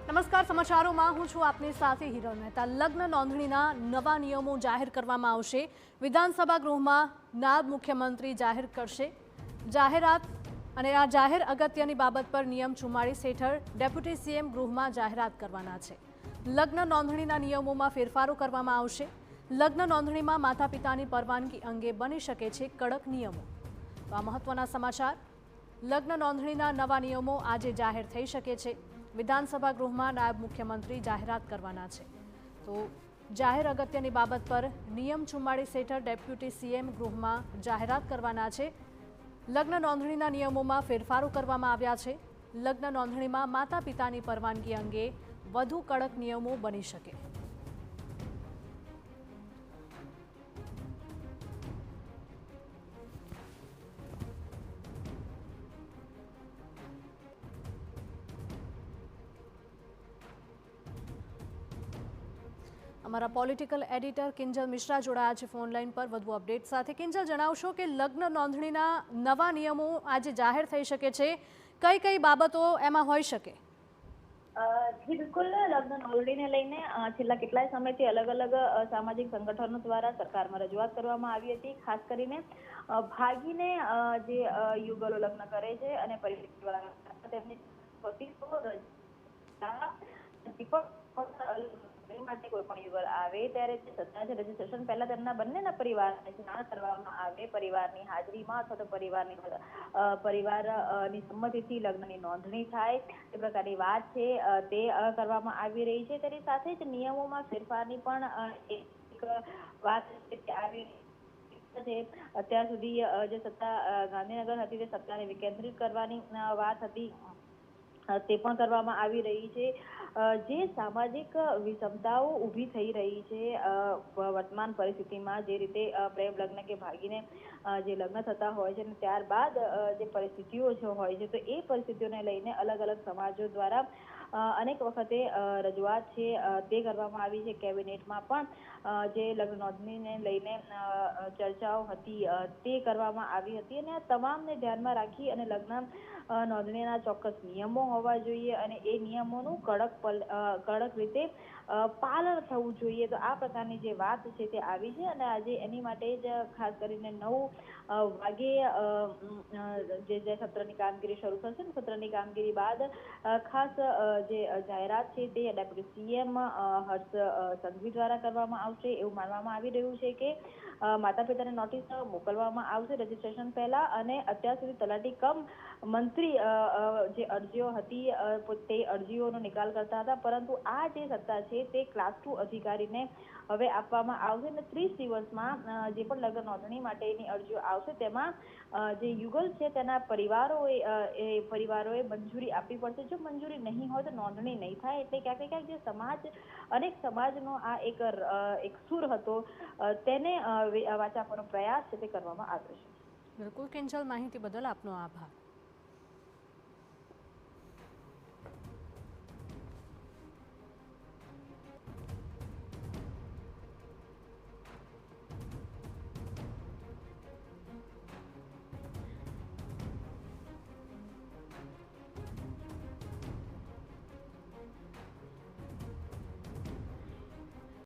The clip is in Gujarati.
નમસ્કાર, સમાચારોમાં હું છું આપની સાથે હિરલ મહેતા। લગ્ન નોંધણીના નવા નિયમો જાહેર કરવામાં આવશે। વિધાનસભા ગૃહમાં નાયબ મુખ્યમંત્રી જાહેર કરશે જાહેરાત અને આ જાહેર અગત્યની બાબત પર નિયમ 44 હેઠળ ડેપ્યુટી સીએમ ગૃહમાં જાહેરાત કરવાના છે। લગ્ન નોંધણીના નિયમોમાં ફેરફારો કરવામાં આવશે। લગ્ન નોંધણીમાં માતા પિતાની પરવાનગી અંગે બની શકે છે કડક નિયમો। તો આ મહત્વના સમાચાર। લગ્ન નોંધણીના નવા નિયમો આજે જાહેર થઈ શકે છે। વિધાનસભા ગૃહમાં નાયબ મુખ્યમંત્રી જાહેરાત કરવાના છે। તો જાહેર અગત્યની બાબત પર નિયમ 44 હેઠળ ડેપ્યુટી સીએમ ગૃહમાં જાહેરાત કરવાના છે। લગ્ન નોંધણીના નિયમોમાં ફેરફારો કરવામાં આવ્યા છે। લગ્ન નોંધણીમાં માતા પિતાની પરવાનગી અંગે વધુ કડક નિયમો બની શકે। અમારા પોલિટિકલ એડિટર કિંજલ મિશ્રા જોડાયા છે ફોન લાઈન પર વધુ અપડેટ સાથે। કિંજલ, જણાવશો કે લગ્ન નોંધણીના નવા નિયમો આજે જાહેર થઈ શકે છે, કઈ કઈ બાબતો એમાં હોઈ શકે? જી બિલકુલ, લગ્ન નોંધણીને લઈને છેલ્લા કેટલાય સમયથી અલગ અલગ સામાજિક સંગઠનો દ્વારા સરકારમાં રજૂઆત કરવામાં આવી હતી। ખાસ કરીને ભાગીને જે યુગલો લગ્ન કરે છે અને પરિવાર તેમની માટે કોઈ પણ યુગલ આવે ત્યારે જે સત્તા છે રજીસ્ટ્રેશન પહેલા તેમના બંનેના પરિવારને જાણ કરવામાં આવે। પરિવારની હાજરીમાં અથવા તો પરિવારની સંમતિથી લગ્નની નોંધણી થાય એ પ્રકારની વાત છે તે કરવામાં આવી રહી છે। તેની સાથે જ નિયમોમાં ફેરફારની પણ એક વાત આવી છે। અત્યાર સુધી જે સત્તા ગાંધીનગર હતી તે સત્તાને વિકેન્દ્રિત કરવાની વાત હતી તે પણ કરવામાં આવી રહી છે। જે સામાજિક વિષમતાઓ ઊભી થઈ રહી છે વર્તમાન પરિસ્થિતિમાં, જે રીતે પ્રેમ લગ્ન કે ભાગીને જે લગ્ન થતા હોય છે અને ત્યારબાદ જે પરિસ્થિતિઓ હોય છે તો એ પરિસ્થિતિઓને લઈને અલગ અલગ સમાજો દ્વારા અનેક વખતે રજૂઆત છે તે કરવામાં આવી છે। કેબિનેટમાં પણ જે લગ્ન નોંધણીને લઈને ચર્ચાઓ હતી તે કરવામાં આવી હતી અને આ તમામને ધ્યાનમાં રાખી અને લગ્ન નોંધણીના ચોક્કસ નિયમો હોવા જોઈએ અને એ નિયમોનું કડક રીતે પાલન થવું જોઈએ। તો આ પ્રકારની જે વાત છે તે આવી છે અને આજે એની માટે જ ખાસ કરીને 9 વાગે જે સત્રની કામગીરી શરૂ થશે ને સત્રની કામગીરી બાદ ખાસ જે જાહેરાત છે તે ડેપ્યુટી સીએમ હર્ષ સંઘવી દ્વારા કરવામાં આવશે। એવું માનવામાં આવી રહ્યું છે કે માતા પિતાને નોટિસ મોકલવામાં આવશે રજીસ્ટ્રેશન પહેલા અને અત્યાર સુધી તલાટી કમ મંત્રી જે અરજીઓ હતી તે અરજીઓનો નિકાલ કરતા હતા, પરંતુ આ જે સત્તા છે તે ક્લાસ 2 અધિકારીને હવે આપવામાં આવશે અને 30 દિવસમાં જે પણ લગ્ન નોંધણી માટેની અરજીઓ આવશે તેમાં જે યુગલ છે તેના પરિવારોએ મંજૂરી આપવી પડશે। જો મંજૂરી નહીં હોય તો નોંધણી નહીં થાય। એટલે ક્યાંક ને ક્યાંક જે અનેક સમાજનો આ એક સૂર હતો તેને વાચા આપવાનો પ્રયાસ છે તે કરવામાં આવ્યો છે। બિલકુલ કિંજલ, માહિતી બદલ આપનો આભાર।